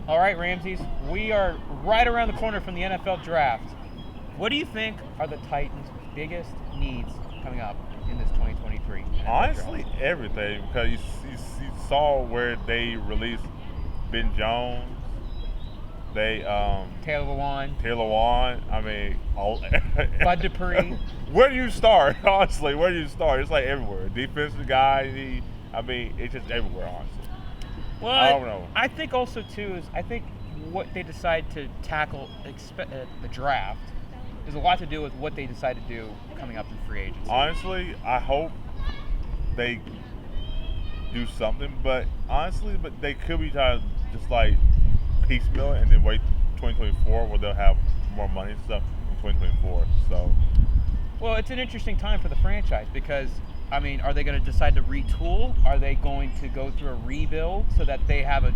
All right, Ramses, we are right around the corner from the NFL draft. What do you think are the Titans' biggest needs coming up in this 2023 NFL Honestly, draft? everything because you saw where they released Ben Jones, they Taylor Lewan, Taylor Wan. I mean, all, Bud Dupree. where do you start? Honestly, where do you start? It's like everywhere. Defensive guy. I mean, it's just everywhere. Honestly, Well, I don't know. I think also too is I think what they decide to tackle the draft has a lot to do with what they decide to do coming up in free agency. Honestly, I hope they do something, but they could be trying to just like piecemeal it and then wait 2024 where they'll have more money and stuff in 2024. So Well, it's an interesting time for the franchise because, I mean, are they going to decide to retool? Are they going to go through a rebuild so that they have a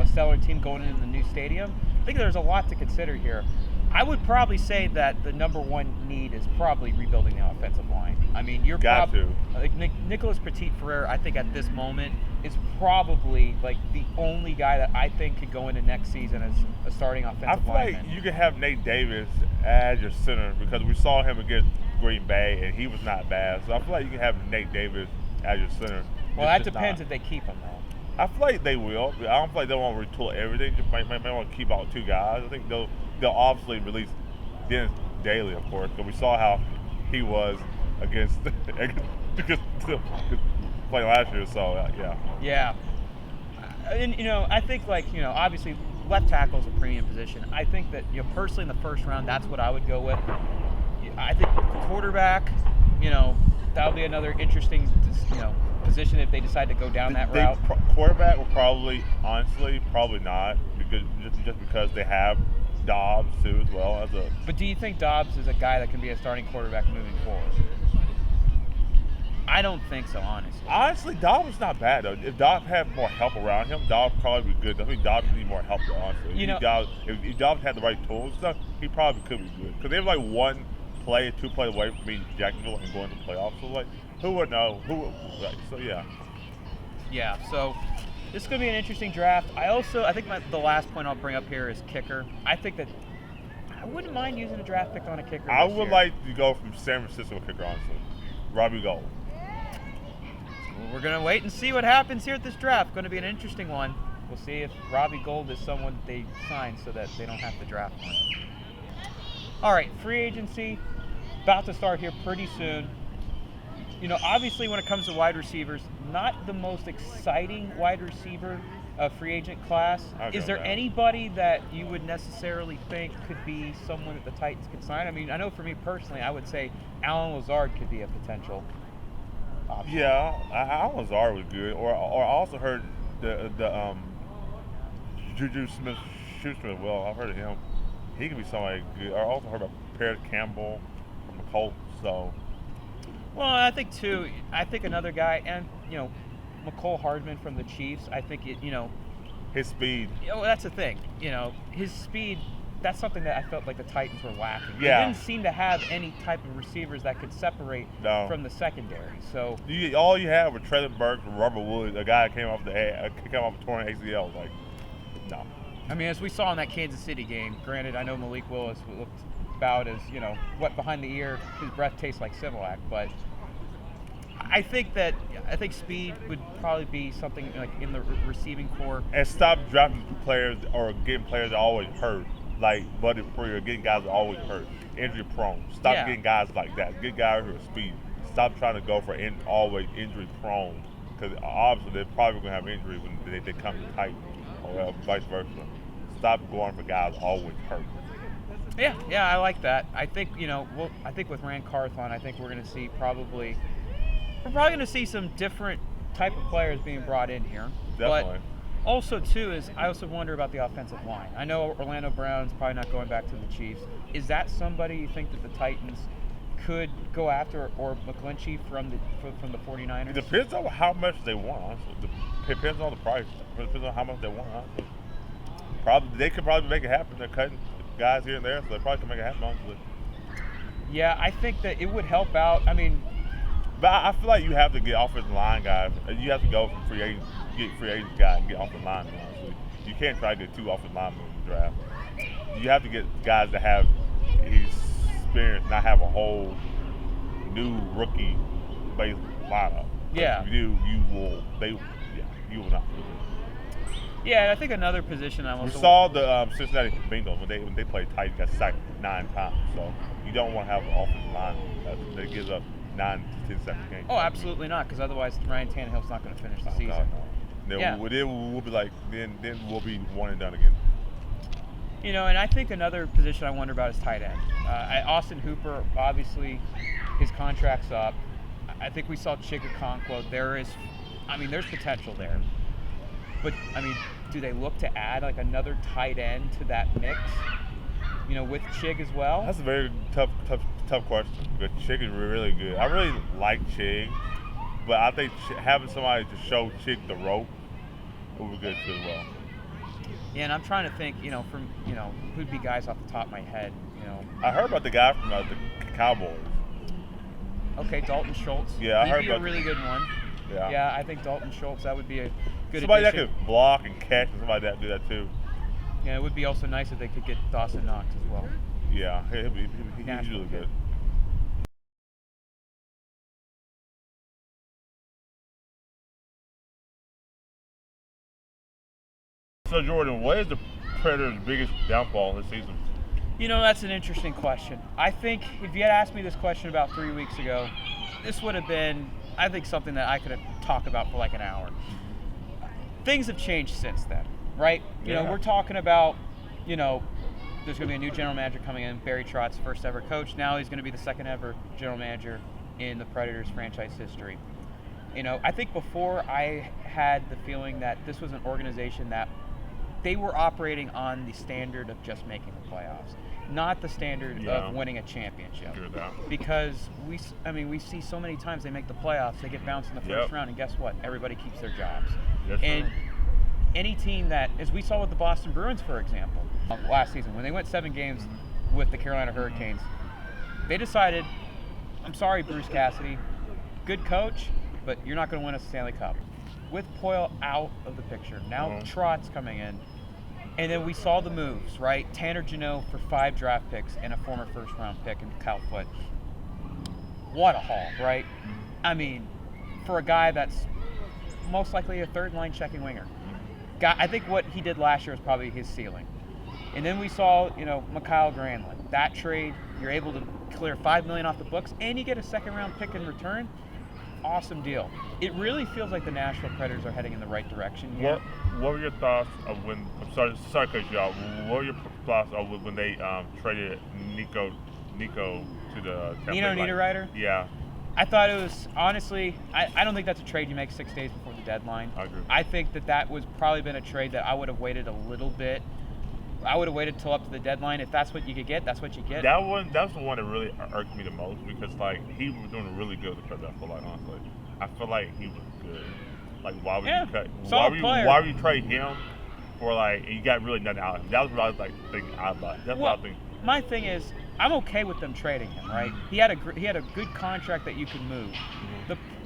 stellar team going into the new stadium? I think there's a lot to consider here. I would probably say that the number one need is probably rebuilding the offensive line. I mean, you're Got probably to. like Nicholas Petit-Frere. I think at this moment is probably like the only guy that I think could go into next season as a starting I offensive feel lineman. like you can have Nate Davis as your center because we saw him against Green Bay and he was not bad. So I feel like you can have Nate Davis as your center. Well, that Just depends not. if they keep him though. I feel like they will. I don't feel like they want to retool everything. Just might want to keep out two guys. I think they'll obviously release Dennis Daly, of course, because we saw how he was against playing last year. So yeah. Yeah. And I think obviously left tackle is a premium position. I think that personally in the first round, that's what I would go with. I think quarterback, that'll be another interesting position if they decide to go down that route. Quarterback will honestly, probably not because just because they have Dobbs too as well as a. But do you think Dobbs is a guy that can be a starting quarterback moving forward? I don't think so, honestly. Honestly, Dobbs is not bad though. If Dobbs had more help around him, Dobbs probably be good. I think Dobbs need more help though, honestly. If Dobbs had the right tools and stuff, he probably could be good. Because they have like 2 plays away from beating Jacksonville and going to the playoffs. So like, who would know? So yeah. Yeah. So this is going to be an interesting draft. I think the last point I'll bring up here is kicker. I think that I wouldn't mind using a draft pick on a kicker. I this would year. like to go from San Francisco kicker, honestly. Robbie Gold. We're going to wait and see what happens here at this draft. Going to be an interesting one. We'll see if Robbie Gold is someone they sign so that they don't have to draft one. All right, free agency about to start here pretty soon. Obviously when it comes to wide receivers, not the most exciting wide receiver free agent class. Is there anybody that you would necessarily think could be someone that the Titans could sign? I mean, I know for me personally, I would say Alan Lazard could be a potential option. Yeah, Alan Lazard was good. Or I also heard the Juju Smith-Schuster. Well, I've heard of him. He could be somebody good. I also heard about Paris Campbell from the Colts. So, well, I think too. I think another guy, and McCole Hardman from the Chiefs. I think his speed. That's the thing. His speed. That's something that I felt like the Titans were lacking. Yeah. They didn't seem to have any type of receivers that could separate from the secondary. So all you had were Treylon Burks and Robert Woods, a guy that came off a torn ACL. Like, no. I mean, as we saw in that Kansas City game, granted, I know Malik Willis looked about as, wet behind the ear, his breath tastes like Similac, but I think speed would probably be something like in the receiving core. And stop drafting players or getting players that always hurt, like Buddy Free, or getting guys that always hurt, injury prone. Stop getting guys like that. Get guys who are speed. Stop trying to go for always injury prone, because obviously they're probably going to have injury when they come to Titans, or vice versa. Stop going for guys always hurt. Yeah, I like that. I think I think with Rand Carthon, I think we're probably going to see some different type of players being brought in here. Definitely. But also too is I also wonder about the offensive line. I know Orlando Brown's probably not going back to the Chiefs. Is that somebody you think that the Titans could go after, or McGlinchey from the 49ers? It depends on how much they want, honestly. It depends on the price. It depends on how much they want, honestly. They could probably make it happen. They're cutting guys here and there, so they probably can make it happen, honestly. Yeah, I think that it would help out. I mean, but I feel like you have to get offensive line guys. You have to go from free agent, get free agent guy and get offensive line, honestly. You can't try to get 2 offensive linemen in the draft. You have to get guys that have experience, not have a whole new rookie base lineup. Yeah. If you do, you will not. Yeah, and I think another position I'm We also saw the Cincinnati Bengals when they played tight, got sacked 9 times. So you don't want to have an offensive line that gives up 9 to 10 seconds a game. Oh, absolutely not, because otherwise Ryan Tannehill's not going to finish the season. God, no. Then Yeah. we'll be like, then we'll be one and done again. You know, and I think another position I wonder about is tight end. Austin Hooper, obviously, his contract's up. I think we saw Chigakonkwo. There's potential there. But, I mean, do they look to add like another tight end to that mix? You know, with Chig as well? That's a very tough question. Because Chig is really good. I really like Chig, but I think having somebody to show Chig the rope would be good too as well. Yeah, and I'm trying to think, who'd be guys off the top of my head, I heard about the guy from the Cowboys. Okay, Dalton Schultz. Yeah, I heard He'd be about a really good one. Yeah. Yeah, I think Dalton Schultz, that would be a good Somebody addition. that could block and catch and somebody that do that too. Yeah, it would be also nice if they could get Dawson Knox as well. Yeah, he's Nashville really kid. good. So Jordan, what is the Predators' biggest downfall this season? That's an interesting question. I think if you had asked me this question about 3 weeks ago, this would have been, I think, something that I could have talked about for like an hour. Things have changed since then, right? Yeah. We're talking about, there's going to be a new general manager coming in, Barry Trotz's first ever coach. Now he's going to be the second ever general manager in the Predators franchise history. I think before I had the feeling that this was an organization that they were operating on the standard of just making the playoffs, not the standard of winning a championship. Agree with that. Because we see so many times they make the playoffs, they get bounced in the first round, and guess what? Everybody keeps their jobs. That's and right. any team that, as we saw with the Boston Bruins, for example, last season, when they went 7 games with the Carolina Hurricanes, they decided, I'm sorry, Bruce Cassidy, good coach, but you're not going to win a Stanley Cup. With Poyle out of the picture, now Trotz coming in, and then we saw the moves, right? Tanner Jeannot for 5 draft picks and a former first-round pick in Cal Foote. What a haul, right? I mean, for a guy that's most likely a third-line checking winger. I think what he did last year was probably his ceiling. And then we saw, Mikhail Granlund. That trade, you're able to clear $5 million off the books, and you get a second-round pick in return. Awesome deal. It really feels like the Nashville Predators are heading in the right direction here. What were your thoughts of when? I'm sorry to cut you off. What were your thoughts of when they traded Nico to the Tampa Nino Bay Lightning? Niederreiter? Yeah, I thought it was, honestly, I don't think that's a trade you make 6 days before the deadline. I agree. I think that was probably been a trade that I would have waited a little bit. I would have waited till up to the deadline. If that's what you could get, that's what you get. That's the one that really irked me the most because he was doing really good with the Predators. Honestly, I feel like he was good. Like why would you cut? Why would you trade him for and you got really nothing out of him? That was what I was thinking out about. That's what I was thinking. My thing is, I'm okay with them trading him, right? He had a good contract that you could move.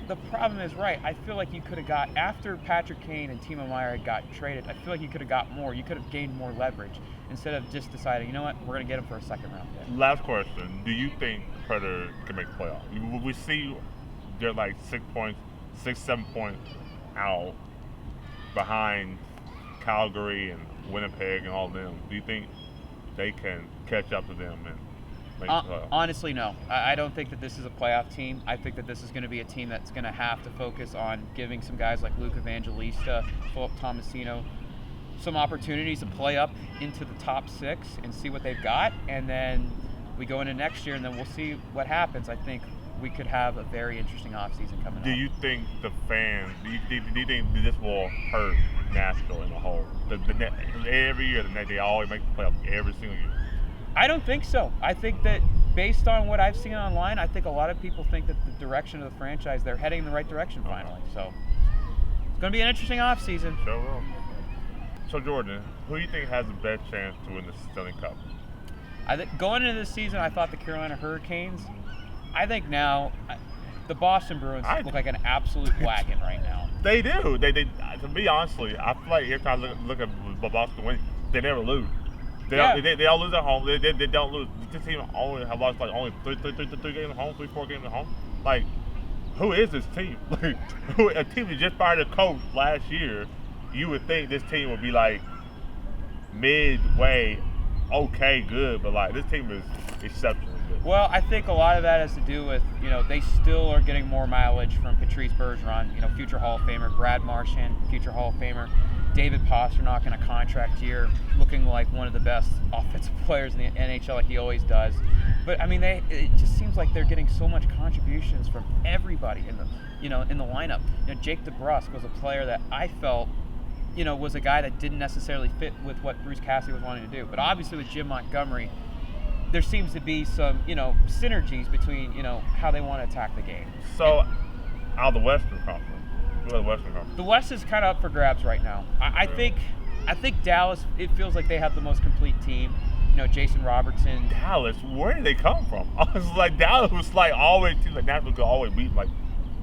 The problem is, right, I feel like you could have got, after Patrick Kane and Timo Meier had got traded, I feel like you could have got more. You could have gained more leverage instead of just deciding, you know what, we're going to get him for a second-round pick. Last question. Do you think Predators can make the playoffs? We see they're 7 points out behind Calgary and Winnipeg and all of them. Do you think they can catch up to them and make the playoffs? Honestly, no. I don't think that this is a playoff team. I think that this is going to be a team that's going to have to focus on giving some guys like Luke Evangelista, Philip Tomasino, some opportunities to play up into the top 6 and see what they've got. And then we go into next year, and then we'll see what happens. I think we could have a very interesting offseason coming up. Do you think the fans, do you think this will hurt Nashville in a whole? Every year, they always make the playoffs every single year. I don't think so. I think that based on what I've seen online, I think a lot of people think that the direction of the franchise, they're heading in the right direction finally. So it's going to be an interesting offseason. Sure will. So Jordan, who do you think has the best chance to win the Stanley Cup? I think going into this season, I thought the Carolina Hurricanes. I think now the Boston Bruins look like an absolute wagon right now. They do. They to be honestly, I feel like every time I look at Boston win. They never lose. They all lose at home. They don't lose. This team only have lost like only three games at home, 4 games at home. Like, who is this team? Like, a team that just fired a coach last year. You would think this team would be like midway, okay, good, but like this team is exceptional. Well, I think a lot of that has to do with, they still are getting more mileage from Patrice Bergeron, future Hall of Famer, Brad Marchand, future Hall of Famer, David Pastrnak in a contract year, looking like one of the best offensive players in the NHL like he always does. But I mean, it just seems like they're getting so much contributions from everybody in the lineup. Jake DeBrusk was a player that I felt, was a guy that didn't necessarily fit with what Bruce Cassidy was wanting to do. But obviously with Jim Montgomery, there seems to be some, synergies between, how they want to attack the game. So, out of the Western Conference, who are the Western Conference? The West is kind of up for grabs right now. I think Dallas, it feels like they have the most complete team. Jason Robertson. Dallas, where did they come from? I was like, Dallas was like always, teams like Nashville could always beat like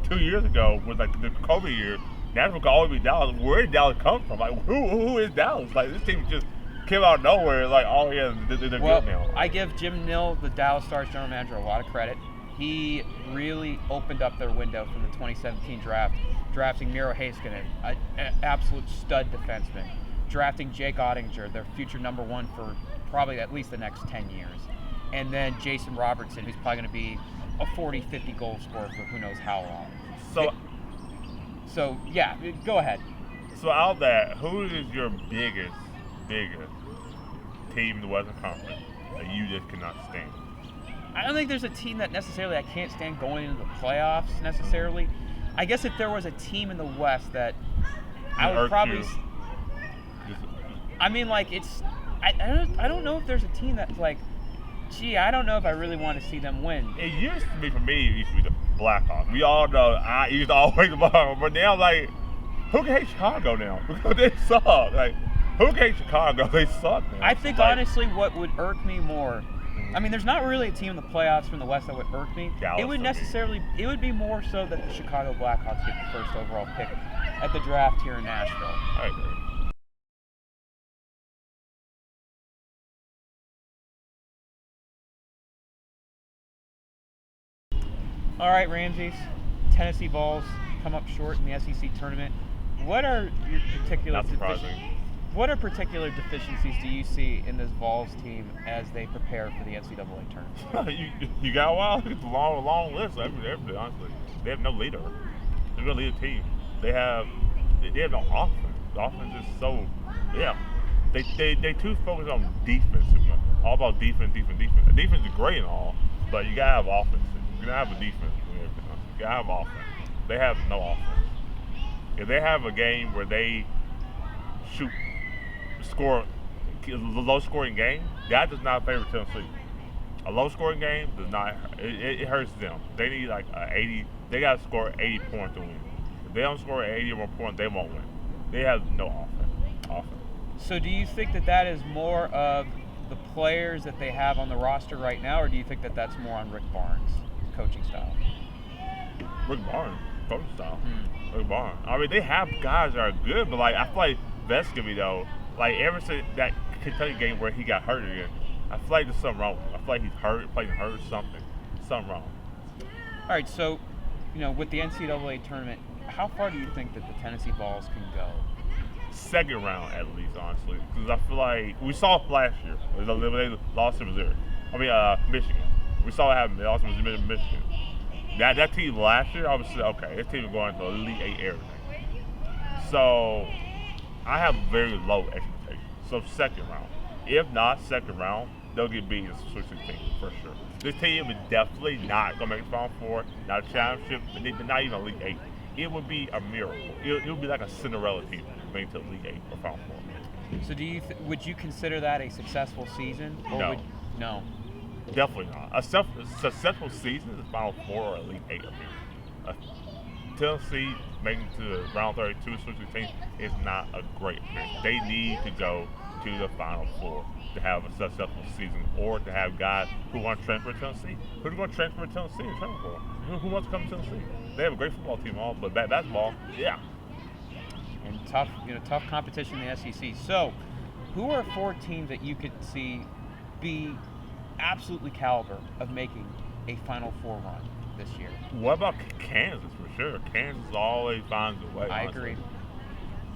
2 years ago with like the COVID year. Nashville could always beat Dallas. Where did Dallas come from? Like, who is Dallas? Like, this team just came out of nowhere. Like, oh yeah, they're good now. I give Jim Nill, the Dallas Stars general manager, a lot of credit. He really opened up their window from the 2017 draft, drafting Miro Heiskanen, an absolute stud defenseman, drafting Jake Ottinger, their future number 1 for probably at least the next 10 years. And then Jason Robertson, who's probably going to be a 40-50 goal scorer for who knows how long. So yeah, go ahead. So out of that, who is your biggest team in the Western Conference that you just cannot stand? I don't think there's a team that necessarily I can't stand going into the playoffs necessarily. I guess if there was a team in the West that I would probably. I mean, like I don't know if there's a team that's like, gee, I don't know if I really want to see them win. It used to be, for me, it used to be the Blackhawks. We all know I used to always about, but now like, who can hate Chicago now? Because they suck. Like, who can hate Chicago? They suck now. I think honestly, what would irk me more. I mean, there's not really a team in the playoffs from the West that would irk me. Dallas, it would be more so that the Chicago Blackhawks get the first overall pick at the draft here in Nashville. I agree. All right, Ramses. Tennessee Vols come up short in the SEC tournament. What are your particular deficiencies do you see in this Vols team as they prepare for the NCAA tournament? you got a while. It's a long list. Everybody, honestly, they have no leader. They're gonna lead a team. They have no offense. The offense is so They too focused on defense. All about defense. The defense is great and all, but you gotta have offense. You gotta have a defense. You gotta have offense. They have no offense. If they have a game where they score a low-scoring game, that does not favor Tennessee. A low-scoring game does not. It hurts them. They need like 80. They got to score 80 points to win. If they don't score 80 or more points, they won't win. They have no offense. So do you think that is more of the players that they have on the roster right now, or do you think that that's more on Rick Barnes' coaching style? Rick Barnes, coaching style. Rick Barnes. I mean, they have guys that are good, but like I feel like Vescovy though, like ever since that Kentucky game where he got hurt again, I feel like there's something wrong. I feel like he's hurt, something wrong. All right, so with the NCAA tournament, how far do you think that the Tennessee Vols can go? Second round at least, honestly, because I feel like we saw it last year. They lost to Missouri. Michigan. We saw what happened. They lost to Michigan. That team last year, I was okay. This team is going to Elite 8 everything. So I have very low expectations. So second round. If not second round, they'll get beat in the Sweet 16 for sure. This team is definitely not going to make the Final Four, not a championship, not even Elite 8. It would be a miracle. It would be like a Cinderella team making to Elite 8 or Final Four. So would you consider that a successful season? Or No. Definitely not. A successful season is Final Four or Elite 8 appearance. Tennessee making to the round 32 Sweet 16 is not a great appearance. They need to go to the Final Four to have a successful season, or to have guys who want to transfer to Tennessee. Who's going to transfer to Tennessee and transfer for? Who wants to come to Tennessee? They have a great football team, all, but basketball, yeah. and tough competition in the SEC. So, who are 4 teams that you could see be absolutely caliber of making a Final Four run this year? What about Kansas for sure? Kansas always finds a way. I honestly. agree.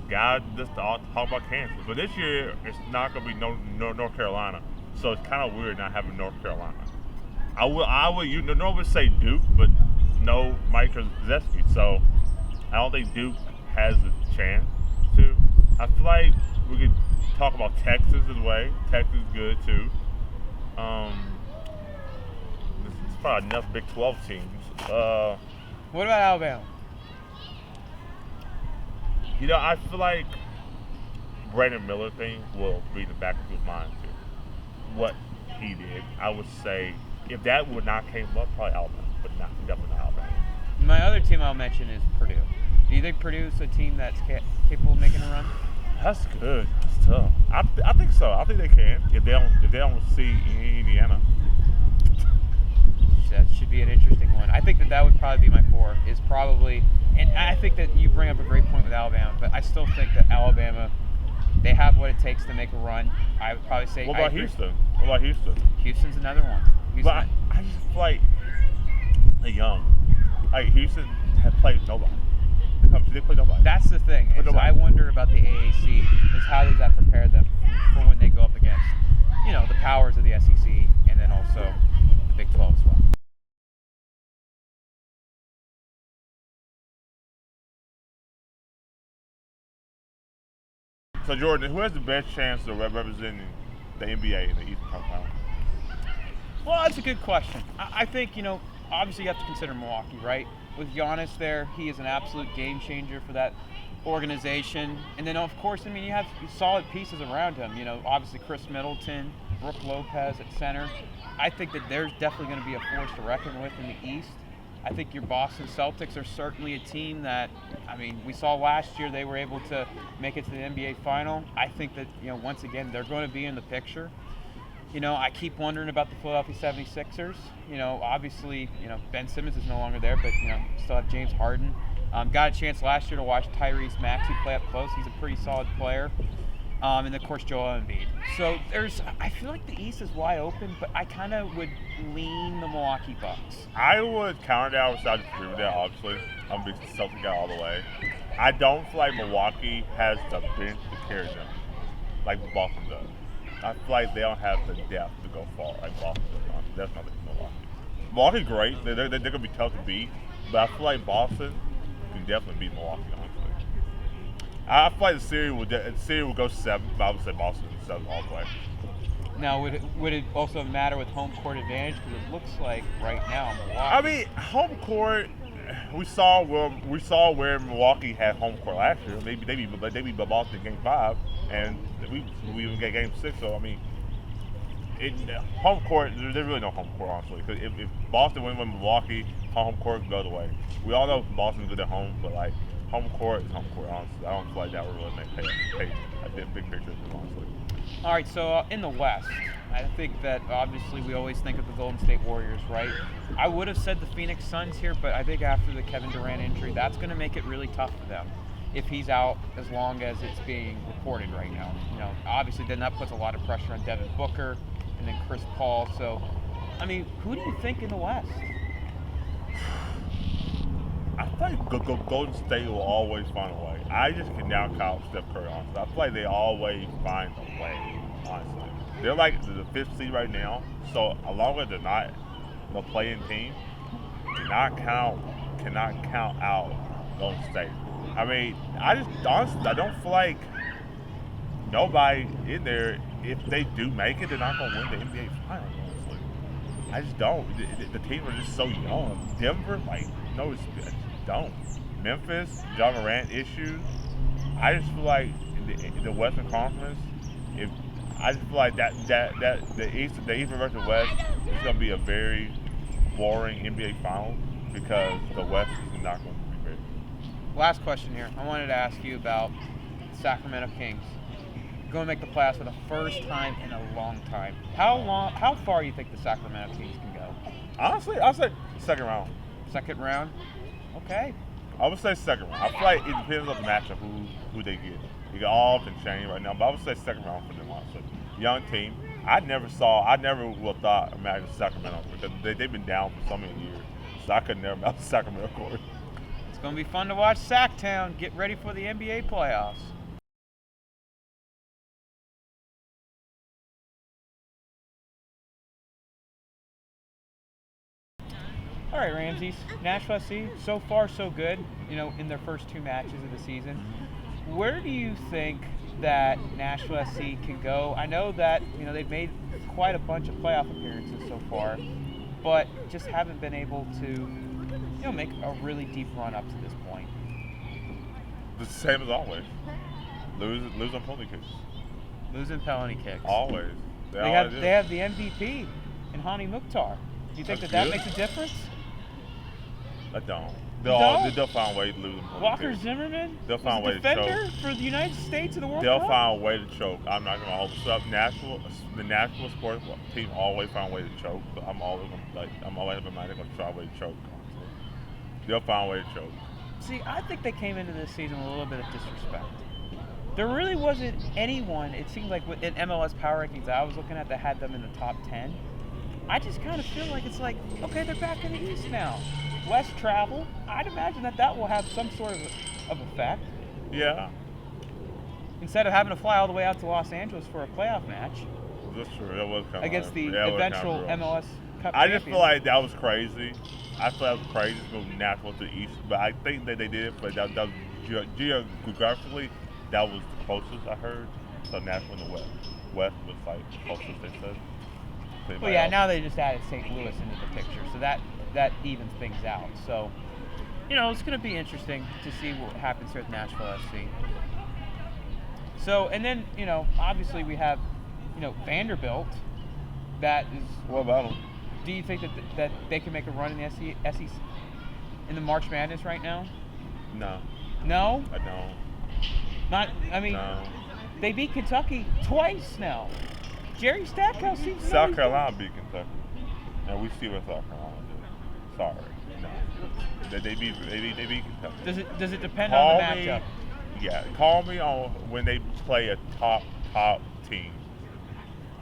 God, just talk about Kansas. But this year, it's not going to be no North Carolina. So it's kind of weird not having North Carolina. I would normally say Duke, but no Mike Krzyzewski. So I don't think Duke has a chance to. I feel like we could talk about Texas as well. Texas is good too. It's probably enough Big 12 teams. What about Alabama? I feel like Brandon Miller thing will be in the back of his mind too. What he did, I would say, if that would not came up, probably Alabama, but definitely not Alabama. My other team I'll mention is Purdue. Do you think Purdue is a team that's capable of making a run? That's good. That's tough. I think so. I think they can if they don't see Indiana. That should be an interesting one. I think that would probably be my 4. Is probably, and I think that you bring up a great point with Alabama, but I still think that Alabama, they have what it takes to make a run. I would probably say. What about Houston? What about Houston? Houston's another one. But I just feel like they're young. Like Houston have played nobody. They play nobody. That's the thing. So I wonder about the AAC is how does that prepare them for when they go up against, the powers of the SEC and then also the Big 12 as well. So Jordan, who has the best chance of representing the NBA in the Eastern Conference? Well, that's a good question. I think, obviously you have to consider Milwaukee, right? With Giannis there, he is an absolute game changer for that organization. And then, of course, you have solid pieces around him. Obviously Chris Middleton, Brook Lopez at center. I think that there's definitely going to be a force to reckon with in the East. I think your Boston Celtics are certainly a team that, we saw last year they were able to make it to the NBA final. I think that, once again, they're going to be in the picture. I keep wondering about the Philadelphia 76ers. Obviously, Ben Simmons is no longer there, but, still have James Harden. Got a chance last year to watch Tyrese Maxey play up close. He's a pretty solid player. And, of course, Joel Embiid. So I feel like the East is wide open, but I kind of would lean the Milwaukee Bucks. I would counter that. I would agree with that, obviously. I'm a big Celtic guy all the way. I don't feel like Milwaukee has the bench to carry them like Boston does. I feel like they don't have the depth to go far like Boston does. That's not the Milwaukee. Milwaukee's great. They're going to be tough to beat, but I feel like Boston can definitely beat Milwaukee, honestly. I feel like the series will go 7, but I would say Boston 7 all the way. Now, would it also matter with home court advantage? Because it looks like right now Milwaukee. Home court. We saw where Milwaukee had home court last year. They beat Boston in Game 5, and we even get Game 6. So home court. There's really no home court, honestly. Because if Boston wins with Milwaukee, home court can go the way. We all know Boston's good at home, but home court is home court. Honestly, I don't feel like that would really make a big picture, honestly. All right, so in the West, I think that obviously we always think of the Golden State Warriors, right? I would have said the Phoenix Suns here, but I think after the Kevin Durant injury, that's going to make it really tough for them if he's out as long as it's being reported right now. Obviously then that puts a lot of pressure on Devin Booker and then Chris Paul. So, who do you think in the West? I feel like Golden State will always find a way. I just can now call Steph Curry, honestly. I feel like they always find a way, honestly. They're like the 5th seed right now, so as long as they're not the playing team, cannot count out Golden State. I don't feel like nobody in there, if they do make it, they're not going to win the NBA Finals, honestly. I just don't. The teams are just so young. Denver, no, it's don't. Memphis, John Morant issues. I just feel like in the Western Conference, I just feel like that the East versus the West is going to be a very boring NBA Finals because the West is not going to be great. Last question here. I wanted to ask you about Sacramento Kings. Going to make the playoffs for the first time in a long time. How far do you think the Sacramento Kings can go? Honestly, I'll say second round. Second round? Okay. I would say second round. I feel like it depends on the matchup who they get. You got all can change right now, but I would say second round for them also. Young team. I never would have thought imagine Sacramento because they've been down for so many years. So I could never imagine Sacramento court. It's going to be fun to watch Sacktown get ready for the NBA playoffs. All right, Ramses. Nashville SC, so far so good, in their first 2 matches of the season. Where do you think that Nashville SC can go? I know that, they've made quite a bunch of playoff appearances so far, but just haven't been able to, make a really deep run up to this point. The same as always. Lose on penalty kicks. Losing penalty kicks. Always. They have the MVP in Hani Mukhtar. Do you think that makes a difference? I don't. They'll find a way to lose them. Walker Zimmerman? They'll find a way to choke. Defender for the United States of the World They'll Cup? find a way to choke. I'm not going to hold this up. The Nashville sports team always find a way to choke. So I'm always going to try a way to choke. They'll find a way to choke. See, I think they came into this season with a little bit of disrespect. There really wasn't anyone, it seemed like in MLS Power Rankings that I was looking at that had them in the top 10. I just kind of feel like it's like, okay, they're back in the East now. Less travel. I'd imagine that will have some sort of effect. Yeah. Instead of having to fly all the way out to Los Angeles for a playoff match. That's true. That was kind of against the eventual MLS Cup I just champion. feel like that was crazy. I feel that was crazy to go Nashville to the East, but I think that they did it. But that was geographically, that was the closest I heard. So Nashville in the West was like the closest they said. Well, yeah. Now they just added St. Louis into the picture, so that evens things out. So, it's going to be interesting to see what happens here with Nashville SC. So, and then, obviously we have, Vanderbilt. That is. What about them? Do you think that they can make a run in the SEC in the March Madness right now? No. No? I don't. No. They beat Kentucky twice now. Jerry Stackhouse seems South Carolina beat Kentucky. And we see what South Carolina did. Sorry. No. They beat Kentucky. Does it depend on the matchup? Yeah. Call me on when they play a top team.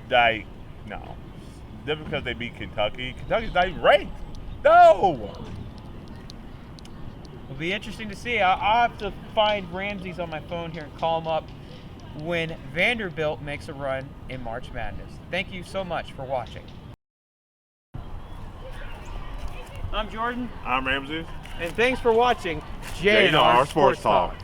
No. Just because they beat Kentucky. Kentucky's not even ranked. No. It'll be interesting to see. I'll have to find Ramses on my phone here and call him up when Vanderbilt makes a run in March Madness. Thank you so much for watching. I'm Jordan. I'm Ramses. And thanks for watching JNR Sports Talk.